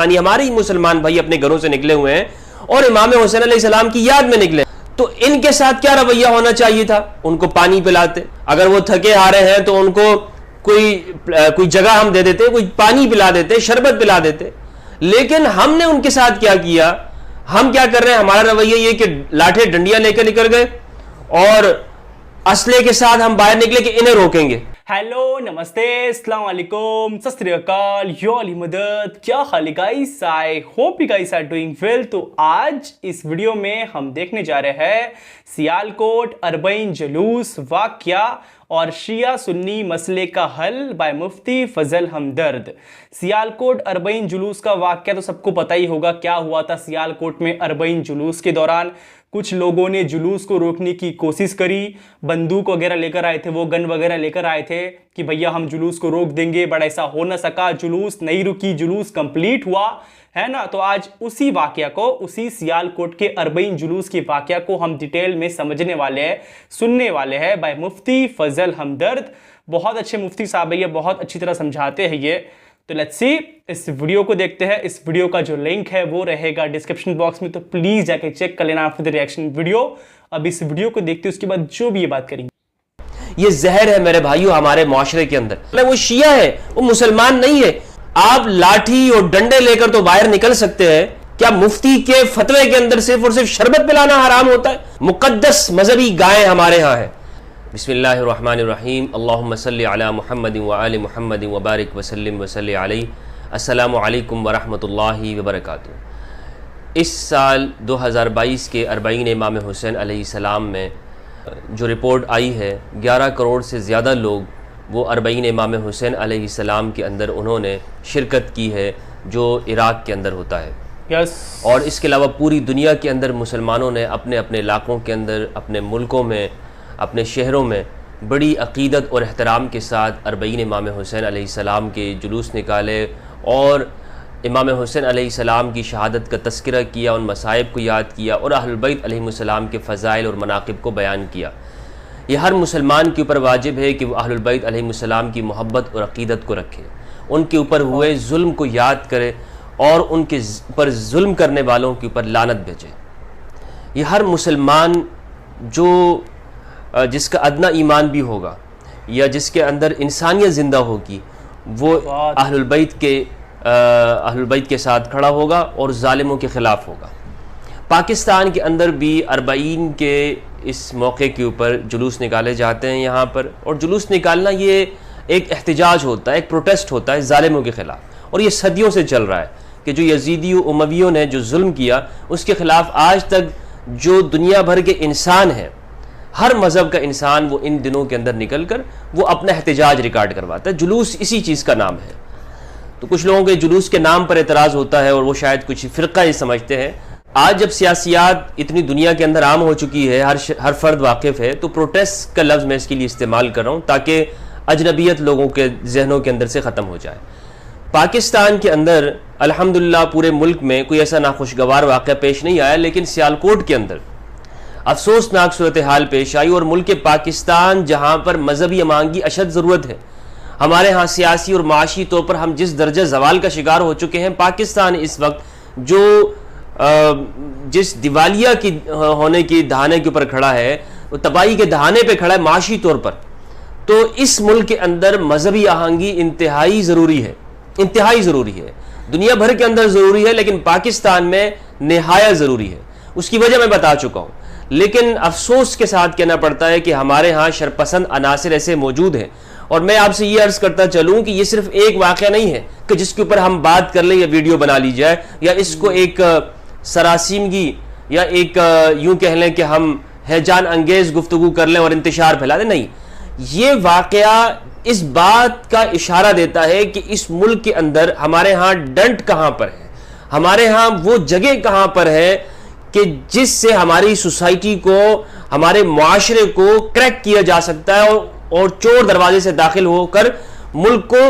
ہمارے ہی مسلمان بھائی اپنے گھروں سے نکلے ہوئے ہیں اور امام حسین علیہ السلام کی یاد میں نکلے، تو ان کے ساتھ کیا رویہ ہونا چاہیے تھا؟ ان کو پانی پلاتے، اگر وہ تھکے ہارے ہیں تو ان کو کوئی جگہ ہم دے دیتے، کوئی پانی پلا دیتے، شربت پلا دیتے. لیکن ہم نے ان کے ساتھ کیا کیا؟ ہم کیا کر رہے ہیں؟ ہمارا رویہ یہ کہ لاٹھے ڈنڈیاں لے کر نکل گئے اور اسلحے کے ساتھ ہم باہر نکلے کہ انہیں روکیں گے. ہیلو نمستے السلام علیکم ست سری اکال یو علی مدد. کیا حال ہے guys? I hope you guys are doing well. تو آج اس ویڈیو میں ہم دیکھنے جا رہے ہیں سیالکوٹ اربعین جلوس واقعہ اور شیعہ سنی مسئلے کا حل بائی مفتی فضل ہمدرد. سیالکوٹ اربعین جلوس کا واقعہ تو سب کو پتہ ہی ہوگا. کیا ہوا تھا سیالکوٹ میں اربعین جلوس کے دوران؟ کچھ لوگوں نے جلوس کو روکنے کی کوشش کری، بندوق وغیرہ لے کر آئے تھے، وہ گن وغیرہ لے کر آئے تھے کہ بھیا ہم جلوس کو روک دیں گے، بٹ ایسا ہو نہ سکا، جلوس نہیں رکی، جلوس کمپلیٹ ہوا ہے نا. تو آج اسی واقعہ کو، اسی سیالکوٹ کے اربعین جلوس کے واقعہ کو ہم ڈیٹیل میں سمجھنے والے ہیں، سننے والے ہیں بائی مفتی فضل ہمدرد. بہت اچھے مفتی صاحب ہیں، یہ بہت اچھی طرح سمجھاتے ہیں یہ. تو لیٹس سی اس ویڈیو کو دیکھتے ہیں. اس ویڈیو کا جو لنک ہے وہ رہے گا ڈسکرپشن باکس میں، تو پلیز جا کے چیک کر لینا آفٹر دی ریئیکشن ویڈیو. اب اس ویڈیو کو دیکھتے ہیں، اس کے بعد جو بھی یہ بات کریں گے. یہ زہر ہے میرے بھائیو ہمارے معاشرے کے اندر. وہ شیعہ ہے، وہ مسلمان نہیں ہے. آپ لاٹھی اور ڈنڈے لے کر تو باہر نکل سکتے ہیں، کیا مفتی کے فتوے کے اندر صرف اور صرف شربت پلانا حرام ہوتا ہے؟ مقدس مذہبی گائے ہمارے ہاں ہے. بسم اللہ الرحمن الرحیم. اللہم صلی علی محمد وآل محمد وبارک وسلم وصلی علیہ. السلام علیکم ورحمۃ اللہ وبرکاتہ. اس سال 2022 کے اربعین امام حسین علیہ السلام میں جو رپورٹ آئی ہے، 11 کروڑ سے زیادہ لوگ وہ اربعین امام حسین علیہ السلام کے اندر انہوں نے شرکت کی ہے، جو عراق کے اندر ہوتا ہے. اور اس کے علاوہ پوری دنیا کے اندر مسلمانوں نے اپنے اپنے علاقوں کے اندر، اپنے ملکوں میں، اپنے شہروں میں بڑی عقیدت اور احترام کے ساتھ اربعین امام حسین علیہ السلام کے جلوس نکالے اور امام حسین علیہ السلام کی شہادت کا تذکرہ کیا، ان مصائب کو یاد کیا اور اہل البیت علیہ السلام کے فضائل اور مناقب کو بیان کیا. یہ ہر مسلمان کے اوپر واجب ہے کہ وہ اہل البیت علیہ السلام کی محبت اور عقیدت کو رکھے، ان کے اوپر ہوئے ظلم کو یاد کرے اور ان کے اوپر ظلم کرنے والوں کے اوپر لعنت بھیجے. یہ ہر مسلمان جو جس کا ادنا ایمان بھی ہوگا یا جس کے اندر انسانیت زندہ ہوگی، وہ اہل البیت کے ساتھ کھڑا ہوگا اور ظالموں کے خلاف ہوگا. پاکستان کے اندر بھی اربعین کے اس موقع کے اوپر جلوس نکالے جاتے ہیں یہاں پر، اور جلوس نکالنا یہ ایک احتجاج ہوتا ہے، ایک پروٹیسٹ ہوتا ہے ظالموں کے خلاف. اور یہ صدیوں سے چل رہا ہے کہ جو یزیدیوں امویوں نے جو ظلم کیا اس کے خلاف آج تک جو دنیا بھر کے انسان ہیں، ہر مذہب کا انسان، وہ ان دنوں کے اندر نکل کر وہ اپنا احتجاج ریکارڈ کرواتا ہے. جلوس اسی چیز کا نام ہے. تو کچھ لوگوں کے جلوس کے نام پر اعتراض ہوتا ہے اور وہ شاید کچھ فرقہ ہی سمجھتے ہیں. آج جب سیاسیات اتنی دنیا کے اندر عام ہو چکی ہے، ہر فرد واقف ہے، تو پروٹیسٹ کا لفظ میں اس کے لیے استعمال کر رہا ہوں تاکہ اجنبیت لوگوں کے ذہنوں کے اندر سے ختم ہو جائے. پاکستان کے اندر الحمدللہ پورے ملک میں کوئی ایسا ناخوشگوار واقعہ پیش نہیں آیا، لیکن سیالکوٹ کے اندر افسوسناک صورتحال پیش آئی. اور ملک پاکستان جہاں پر مذہبی امانگی اشد ضرورت ہے، ہمارے ہاں سیاسی اور معاشی طور پر ہم جس درجہ زوال کا شکار ہو چکے ہیں، پاکستان اس وقت جو جس دیوالیہ کی ہونے کی دہانے کے اوپر کھڑا ہے، وہ تباہی کے دہانے پہ کھڑا ہے معاشی طور پر. تو اس ملک کے اندر مذہبی آہنگی انتہائی ضروری ہے، انتہائی ضروری ہے. دنیا بھر کے اندر ضروری ہے لیکن پاکستان میں نہایت ضروری ہے. اس کی وجہ میں بتا چکا ہوں، لیکن افسوس کے ساتھ کہنا پڑتا ہے کہ ہمارے ہاں شرپسند عناصر ایسے موجود ہیں. اور میں آپ سے یہ عرض کرتا چلوں کہ یہ صرف ایک واقعہ نہیں ہے کہ جس کے اوپر ہم بات کر لیں یا ویڈیو بنا لی جائے یا اس کو ایک سراسیمگی یا ایک یوں کہہ لیں کہ ہم ہیجان انگیز گفتگو کر لیں اور انتشار پھیلا دیں. نہیں، یہ واقعہ اس بات کا اشارہ دیتا ہے کہ اس ملک کے اندر ہمارے ہاں ڈنٹ کہاں پر ہے، ہمارے ہاں وہ جگہ کہاں پر ہے کہ جس سے ہماری سوسائٹی کو، ہمارے معاشرے کو کریک کیا جا سکتا ہے اور چور دروازے سے داخل ہو کر ملک کو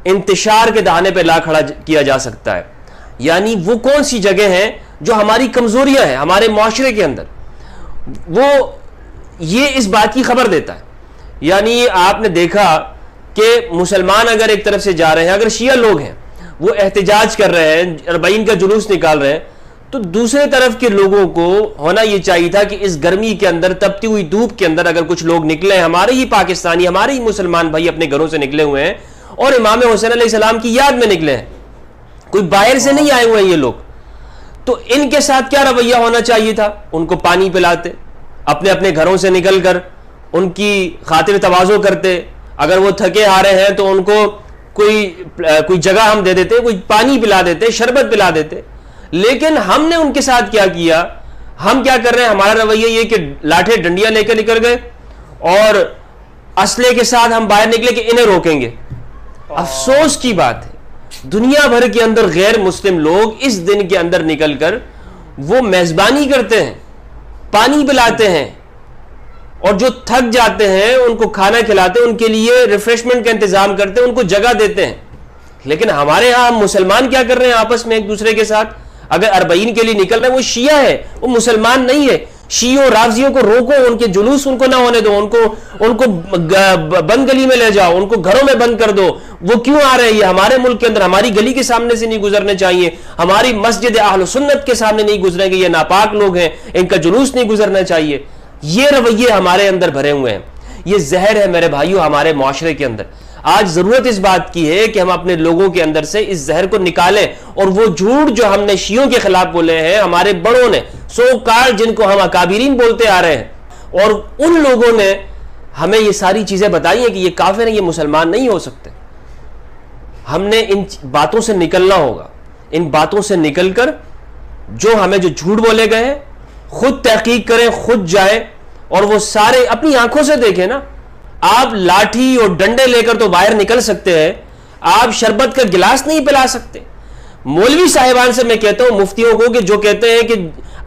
انتشار کے دہانے پہ لا کھڑا کیا جا سکتا ہے. یعنی وہ کون سی جگہ ہیں جو ہماری کمزوریاں ہیں ہمارے معاشرے کے اندر، وہ یہ اس بات کی خبر دیتا ہے. یعنی آپ نے دیکھا کہ مسلمان اگر ایک طرف سے جا رہے ہیں، اگر شیعہ لوگ ہیں وہ احتجاج کر رہے ہیں, 40 کا جلوس نکال رہے ہیں, تو دوسرے طرف کے لوگوں کو ہونا یہ چاہیے تھا کہ اس گرمی کے اندر, تپتی ہوئی دھوپ کے اندر اگر کچھ لوگ نکلے ہیں, ہمارے ہی پاکستانی, ہمارے ہی مسلمان بھائی اپنے گھروں سے نکلے ہوئے ہیں اور امام حسین علیہ السلام کی یاد میں نکلے ہیں, کوئی باہر سے نہیں آئے ہوئے ہیں یہ لوگ, تو ان کے ساتھ کیا رویہ ہونا چاہیے تھا؟ ان کو پانی پلاتے, اپنے اپنے گھروں سے نکل کر ان کی خاطر تواضع کرتے, اگر وہ تھکے آ رہے ہیں تو ان کو کوئی جگہ ہم دے دیتے, کوئی پانی پلا دیتے, شربت پلا دیتے. لیکن ہم نے ان کے ساتھ کیا ہم کیا کر رہے ہیں؟ ہمارا رویہ یہ کہ لاٹھے ڈنڈیاں لے کر نکل گئے اور اسلحے کے ساتھ ہم باہر نکلے کہ انہیں روکیں گے. افسوس کی بات ہے, دنیا بھر کے اندر غیر مسلم لوگ اس دن کے اندر نکل کر وہ میزبانی کرتے ہیں, پانی پلاتے ہیں, اور جو تھک جاتے ہیں ان کو کھانا کھلاتے ہیں, ان کے لیے ریفریشمنٹ کا انتظام کرتے ہیں, ان کو جگہ دیتے ہیں. لیکن ہمارے ہاں ہم مسلمان کیا کر رہے ہیں آپس میں ایک دوسرے کے ساتھ؟ اگر 40 کے لیے نکل رہے ہیں, وہ شیعہ ہے, وہ مسلمان نہیں ہے. شیعوں رافضیوں کو روکو, ان کے جلوس ان کو نہ ہونے دو, ان کو بند گلی میں لے جاؤ, ان کو گھروں میں بند کر دو. وہ کیوں آ رہے ہیں؟ یہ ہمارے ملک کے اندر ہماری گلی کے سامنے سے نہیں گزرنے چاہیے, ہماری مسجد اہل سنت کے سامنے نہیں گزریں گے, یہ ناپاک لوگ ہیں, ان کا جلوس نہیں گزرنا چاہیے. یہ رویے ہمارے اندر بھرے ہوئے ہیں, یہ زہر ہے میرے بھائیوں ہمارے معاشرے کے اندر. آج ضرورت اس بات کی ہے کہ ہم اپنے لوگوں کے اندر سے اس زہر کو نکالیں, اور وہ جھوٹ جو ہم نے شیعوں کے خلاف بولے ہیں, ہمارے بڑوں نے سو کار جن کو ہم اکابرین بولتے آ رہے ہیں, اور ان لوگوں نے ہمیں یہ ساری چیزیں بتائی ہیں کہ یہ کافر ہیں, یہ مسلمان نہیں ہو سکتے. ہم نے ان باتوں سے نکلنا ہوگا, ان باتوں سے نکل کر جو ہمیں جو جھوٹ بولے گئے ہیں خود تحقیق کریں, خود جائیں اور وہ سارے اپنی آنکھوں سے دیکھیں نا. آپ لاٹھی اور ڈنڈے لے کر تو باہر نکل سکتے ہیں, آپ شربت کا گلاس نہیں پلا سکتے. مولوی صاحبان سے میں کہتا ہوں, مفتیوں کو, کہ جو کہتے ہیں کہ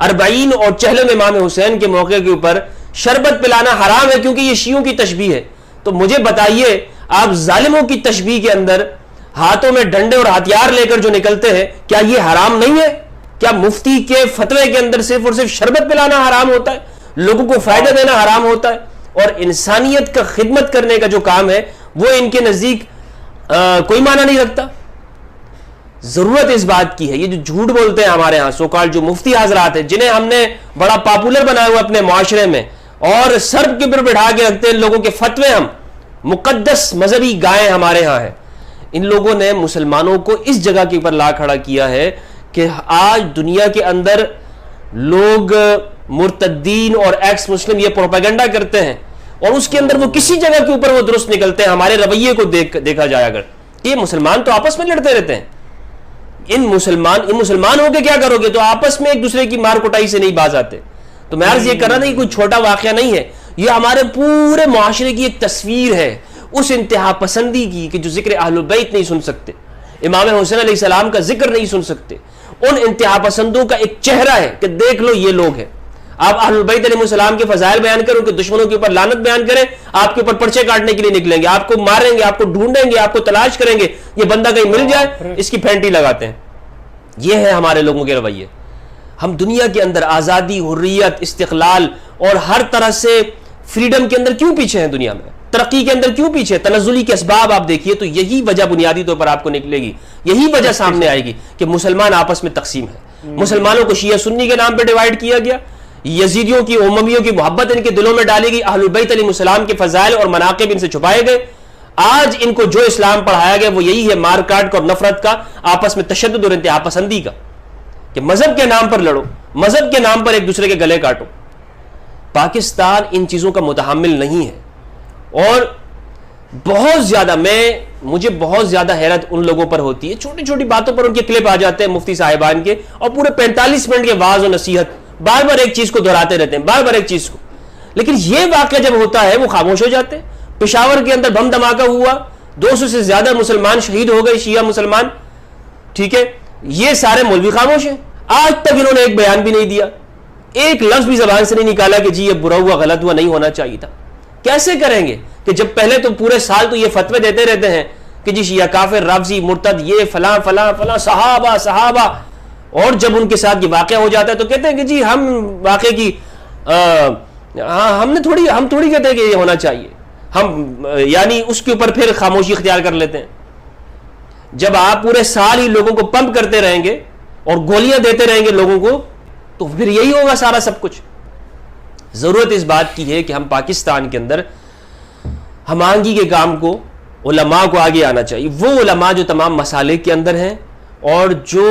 40 اور چہلم امام حسین کے موقع کے اوپر شربت پلانا حرام ہے کیونکہ یہ شیعوں کی تشبیہ ہے, تو مجھے بتائیے آپ ظالموں کی تشبیہ کے اندر ہاتھوں میں ڈنڈے اور ہتھیار لے کر جو نکلتے ہیں, کیا یہ حرام نہیں ہے؟ کیا مفتی کے فتوے کے اندر صرف اور صرف شربت پلانا حرام ہوتا ہے, لوگوں کو فائدہ دینا حرام ہوتا ہے, اور انسانیت کا خدمت کرنے کا جو کام ہے وہ ان کے نزدیک کوئی معنی نہیں رکھتا؟ ضرورت اس بات کی ہے, یہ جو جھوٹ بولتے ہیں ہمارے ہاں سوکال جو مفتی حضرات ہیں, جنہیں ہم نے بڑا پاپولر بنایا ہوا اپنے معاشرے میں, اور سر کے اوپر بٹھا کے رکھتے ہیں لوگوں کے فتوے, ہم مقدس مذہبی گائے ہمارے ہاں ہیں. ان لوگوں نے مسلمانوں کو اس جگہ کے اوپر لا کھڑا کیا ہے کہ آج دنیا کے اندر لوگ مرتدین اور ایکس مسلم یہ پروپیگنڈا کرتے ہیں, اور اس کے اندر وہ کسی جگہ کے اوپر وہ درست نکلتے ہیں. ہمارے رویے کو دیکھا جائے اگر, یہ مسلمان تو آپس میں لڑتے رہتے ہیں, ان مسلمان ہو کے کیا کرو گے؟ تو آپس میں ایک دوسرے کی مار کٹائی سے نہیں باز آتے. تو میں عرض یہ کر رہا تھا کہ کوئی چھوٹا واقعہ نہیں ہے, یہ ہمارے پورے معاشرے کی ایک تصویر ہے اس انتہا پسندی کی کہ جو ذکر اہل بیت نہیں سن سکتے, امام حسین علیہ السلام کا ذکر نہیں سن سکتے. ان انتہا پسندوں کا ایک چہرہ ہے کہ دیکھ لو یہ لوگ ہیں. آپ اہل بیت علیہ السلام کے فضائل بیان کریں, ان کے دشمنوں کے اوپر لعنت بیان کریں, آپ کے اوپر پرچے کاٹنے کے لیے نکلیں گے, آپ کو ماریں گے, آپ کو ڈھونڈیں گے, آپ کو تلاش کریں گے, یہ بندہ کہیں مل جائے اس کی پھینٹی لگاتے ہیں. یہ ہے ہمارے لوگوں کے رویے. ہم دنیا کے اندر آزادی, حریت, استقلال اور ہر طرح سے فریڈم کے اندر کیوں پیچھے ہیں؟ دنیا میں ترقی کے اندر کیوں پیچھے؟ تنزلی کے اسباب آپ دیکھیے تو یہی وجہ بنیادی طور پر آپ کو نکلے گی, یہی وجہ سامنے آئے گی کہ مسلمان آپس میں تقسیم ہے. مسلمانوں کو شیعہ سنی کے نام پہ ڈیوائیڈ کیا گیا, یزیدیوں کی, امویوں کی محبت ان کے دلوں میں ڈالی گئی, اہل بیت علیہ السلام کے فضائل اور مناقب ان سے چھپائے گئے. آج ان کو جو اسلام پڑھایا گیا وہ یہی ہے, مار کاٹ کا اور نفرت کا, آپس میں تشدد اور انتہا پسندی کا, کہ مذہب کے نام پر لڑو, مذہب کے نام پر ایک دوسرے کے گلے کاٹو. پاکستان ان چیزوں کا متحمل نہیں ہے, اور بہت زیادہ مجھے بہت زیادہ حیرت ان لوگوں پر ہوتی ہے, چھوٹی چھوٹی باتوں پر ان کے کلپ آ جاتے ہیں مفتی صاحبان کے, اور پورے 45 منٹ کے واعظ و نصیحت بار بار ایک چیز کو دہراتے رہتے ہیں, بار بار ایک چیز کو. لیکن یہ واقعہ جب ہوتا ہے وہ خاموش ہو جاتے ہیں. پشاور کے اندر بم دھماکہ ہوا, 200 سے زیادہ مسلمان شہید ہو گئے, شیعہ مسلمان, ٹھیک ہے, یہ سارے مولوی خاموش ہیں. آج تک انہوں نے ایک بیان بھی نہیں دیا, ایک لفظ بھی زبان سے نہیں نکالا کہ جی یہ برا ہوا, غلط ہوا, نہیں ہونا چاہیے تھا. کیسے کریں گے کہ جب پہلے تو پورے سال تو یہ فتوے دیتے رہتے ہیں کہ جی شیعہ کافر, رافضی, مرتد, یہ فلاں فلاں فلاں, صحابہ, اور جب ان کے ساتھ یہ واقعہ ہو جاتا ہے تو کہتے ہیں کہ جی ہم واقعے کی ہم تھوڑی کہتے ہیں کہ یہ ہونا چاہیے, ہم یعنی اس کے اوپر پھر خاموشی اختیار کر لیتے ہیں. جب آپ پورے سال ہی لوگوں کو پمپ کرتے رہیں گے اور گولیاں دیتے رہیں گے لوگوں کو تو پھر یہی ہوگا سارا سب کچھ. ضرورت اس بات کی ہے کہ ہم پاکستان کے اندر ہم آہنگی کے کام کو علماء کو آگے آنا چاہیے. وہ علماء جو تمام مسالک کے اندر ہیں اور جو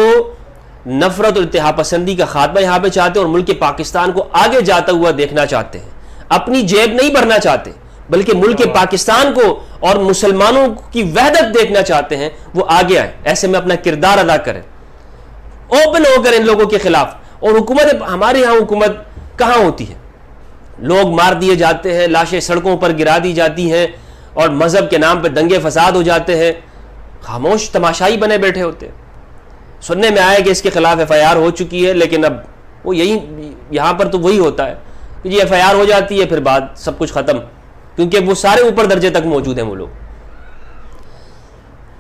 نفرت اور اتحاد پسندی کا خاتمہ یہاں پہ چاہتے ہیں اور ملک پاکستان کو آگے جاتا ہوا دیکھنا چاہتے ہیں, اپنی جیب نہیں بھرنا چاہتے بلکہ ملک پاکستان کو اور مسلمانوں کی وحدت دیکھنا چاہتے ہیں, وہ آگے آئیں, ایسے میں اپنا کردار ادا کریں, اوپن ہو کر ان لوگوں کے خلاف. اور حکومت, ہمارے ہاں حکومت کہاں ہوتی ہے؟ لوگ مار دیے جاتے ہیں, لاشیں سڑکوں پر گرا دی جاتی ہیں اور مذہب کے نام پہ دنگے فساد ہو جاتے ہیں, خاموش تماشائی بنے بیٹھے ہوتے ہیں. سننے میں آیا کہ اس کے خلاف ایف آئی آر ہو چکی ہے, لیکن اب وہ یہاں پر تو وہی ہوتا ہے کہ جی ایف آئی آر ہو جاتی ہے, پھر بعد سب کچھ ختم, کیونکہ وہ سارے اوپر درجے تک موجود ہیں وہ لوگ.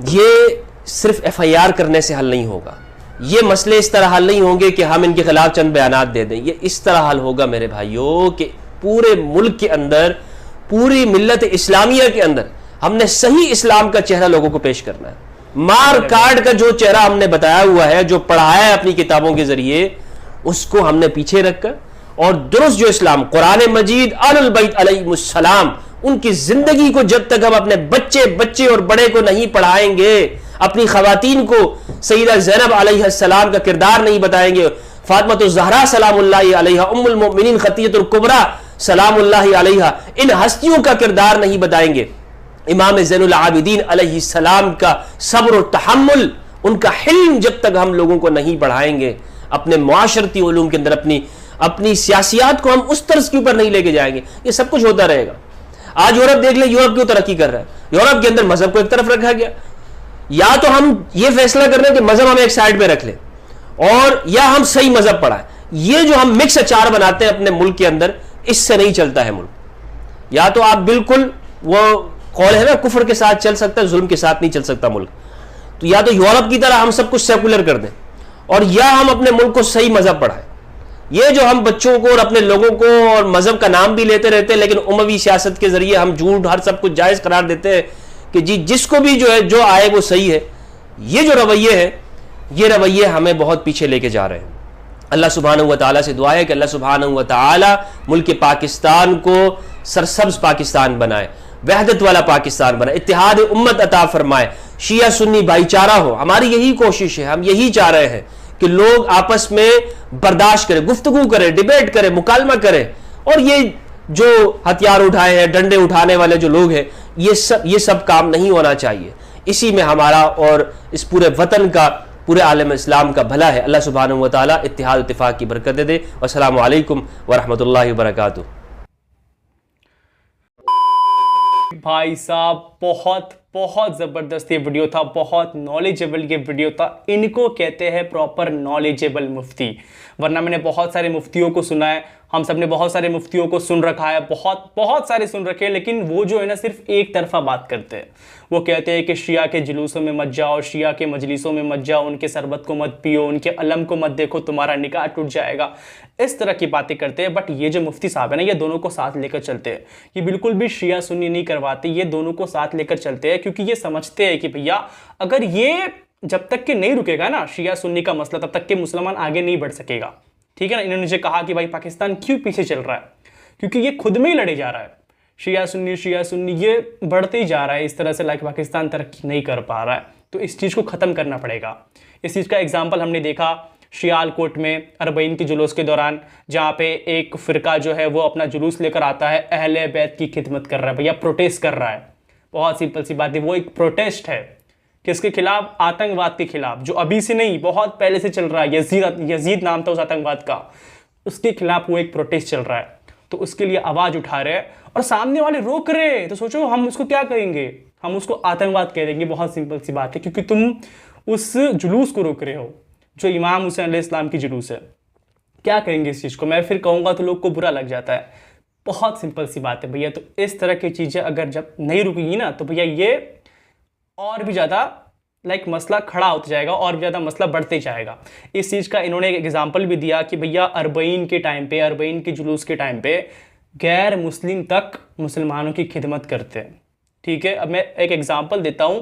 یہ صرف ایف آئی آر کرنے سے حل نہیں ہوگا, یہ مسئلے اس طرح حل نہیں ہوں گے کہ ہم ان کے خلاف چند بیانات دے دیں. یہ اس طرح حل ہوگا میرے بھائیوں کہ پورے ملک کے اندر, پوری ملت اسلامیہ کے اندر ہم نے صحیح اسلام کا چہرہ لوگوں کو پیش کرنا ہے. مار کاٹ کا جو چہرہ ہم نے بتایا ہوا ہے, جو پڑھایا ہے اپنی کتابوں کے ذریعے, اس کو ہم نے پیچھے رکھ کر اور درست جو اسلام قرآن مجید آل البیت علیہم السلام ان کی زندگی کو جب تک ہم اپنے بچے اور بڑے کو نہیں پڑھائیں گے, اپنی خواتین کو سیدہ زینب علیہ السلام کا کردار نہیں بتائیں گے, فاطمہ الزہرا سلام اللہ علیہا, ام المؤمنین خدیجہ الکبریٰ سلام اللہ علیہا, ان ہستیوں کا کردار نہیں بتائیں گے, امام زین العابدین علیہ السلام کا صبر و تحمل, ان کا حلم جب تک ہم لوگوں کو نہیں پڑھائیں گے, اپنے معاشرتی علوم کے اندر اپنی سیاسیات کو ہم اس طرز کے اوپر نہیں لے کے جائیں گے, یہ سب کچھ ہوتا رہے گا. آج یورپ دیکھ لیں, یورپ کیوں ترقی کر رہا ہے؟ یورپ کے اندر مذہب کو ایک طرف رکھا گیا. یا تو ہم یہ فیصلہ کر رہے ہیں کہ مذہب ہم ایک سائڈ پہ رکھ لیں, اور یا ہم صحیح مذہب پڑھائیں. یہ جو ہم مکس اچار بناتے ہیں اپنے ملک کے اندر, اس سے نہیں چلتا ہے ملک. یا تو آپ بالکل, وہ قول ہے نا کفر کے ساتھ چل سکتا ہے, ظلم کے ساتھ نہیں چل سکتا ملک. تو یا تو یورپ کی طرح ہم سب کچھ سیکولر کر دیں, اور یا ہم اپنے ملک کو صحیح مذہب پڑھائیں. یہ جو ہم بچوں کو اور اپنے لوگوں کو اور مذہب کا نام بھی لیتے رہتے ہیں, لیکن اموی سیاست کے ذریعے ہم جھوٹ ہر سب کچھ جائز قرار دیتے ہیں کہ جی جس کو بھی جو ہے جو آئے وہ صحیح ہے. یہ جو رویے ہیں, یہ رویے ہمیں بہت پیچھے لے کے جا رہے ہیں. اللہ سبحانہ و تعالیٰ سے دعا ہے کہ اللہ سبحانہ و تعالیٰ ملک پاکستان کو سرسبز پاکستان بنائے, وحدت والا پاکستان بنائے, اتحاد امت عطا فرمائے, شیعہ سنی بھائی چارہ ہو. ہماری یہی کوشش ہے, ہم یہی چاہ رہے ہیں کہ لوگ آپس میں برداشت کریں, گفتگو کریں, ڈیبیٹ کریں, مکالمہ کریں. اور یہ جو ہتھیار اٹھائے ہیں, ڈنڈے اٹھانے والے جو لوگ ہیں, یہ سب کام نہیں ہونا چاہیے. اسی میں ہمارا اور اس پورے وطن کا, پورے عالم اسلام کا بھلا ہے. اللہ سبحانہ و تعالیٰ اتحاد اتفاق کی برکت دے. والسلام علیکم ورحمۃ اللہ وبرکاتہ. بھائی صاحب بہت زبردست یہ ویڈیو تھا, بہت نالجیبل یہ ویڈیو تھا. ان کو کہتے ہیں پراپر نالجیبل مفتی. ورنہ میں نے بہت سارے مفتیوں کو سنا ہے, ہم سب نے بہت سارے مفتیوں کو سن رکھا ہے, بہت سارے سن رکھے ہیں, لیکن وہ جو ہے نا صرف ایک طرفہ بات کرتے ہیں. وہ کہتے ہیں کہ شیعہ کے جلوسوں میں مت جاؤ, شیعہ کے مجلسوں میں مت جاؤ, ان کے شربت کو مت پیو, ان کے علم کو مت دیکھو, تمہارا نکاح ٹوٹ جائے گا. اس طرح کی باتیں کرتے ہیں. بٹ یہ جو مفتی صاحب ہے نا, یہ دونوں کو ساتھ لے کر چلتے ہیں. یہ بالکل بھی شیعہ سنی نہیں کرواتے, یہ دونوں کو ساتھ لے کر چلتے ہیں, کیونکہ یہ سمجھتے ہیں کہ بھیا اگر یہ جب تک کہ نہیں رکے گا نا شیعہ سنی کا مسئلہ, تب تک کہ مسلمان آگے نہیں بڑھ سکے گا. ٹھیک ہے نا. انہوں نے مجھے کہا کہ بھائی پاکستان کیوں پیچھے چل رہا ہے, کیونکہ یہ خود میں ہی لڑے جا رہا ہے. شیعہ سنی یہ بڑھتے ہی جا رہا ہے اس طرح سے, لائک پاکستان ترقی نہیں کر پا رہا ہے. تو اس چیز کو ختم کرنا پڑے گا. اس چیز کا ایگزامپل ہم نے دیکھا شیال کوٹ میں اربعین کے جلوس کے دوران, جہاں پہ ایک فرقہ جو ہے وہ اپنا جلوس لے کر آتا ہے, اہل بیت کی خدمت کر رہا ہے, بھیا پروٹیسٹ کر رہا ہے. بہت سمپل سی بات ہے, وہ ایک پروٹیسٹ ہے. کس کے خلاف؟ آتنکواد کے خلاف, جو ابھی سے نہیں بہت پہلے سے چل رہا ہے. یزید نام تھا اس آتنکواد کا, اس کے خلاف وہ ایک پروٹیسٹ چل رہا ہے. تو اس کے لیے آواز اٹھا رہے ہیں اور سامنے والے روک رہے ہیں. تو سوچو ہم اس کو کیا کہیں گے؟ ہم اس کو آتنکواد کہہ دیں گے. بہت سمپل سی بات ہے, کیونکہ تم اس جلوس کو روک رہے ہو جو امام حسین علیہ السلام کی جلوس ہے. کیا کہیں گے اس چیز کو؟ میں پھر کہوں گا تو لوگ کو برا لگ جاتا ہے. بہت سمپل سی بات ہے بھیا. تو اس طرح کی چیزیں اگر جب نہیں رکے گی نا, تو بھیا یہ اور بھی زیادہ مسئلہ کھڑا ہوتا جائے گا, اور بھی زیادہ مسئلہ بڑھتے جائے گا. اس چیز کا انہوں نے ایک ایگزامپل بھی دیا کہ بھیا اربعین کے ٹائم پہ, اربعین کے جلوس کے ٹائم پہ غیر مسلم تک مسلمانوں کی خدمت کرتے ہیں. ٹھیک ہے. اب میں ایک ایگزامپل دیتا ہوں.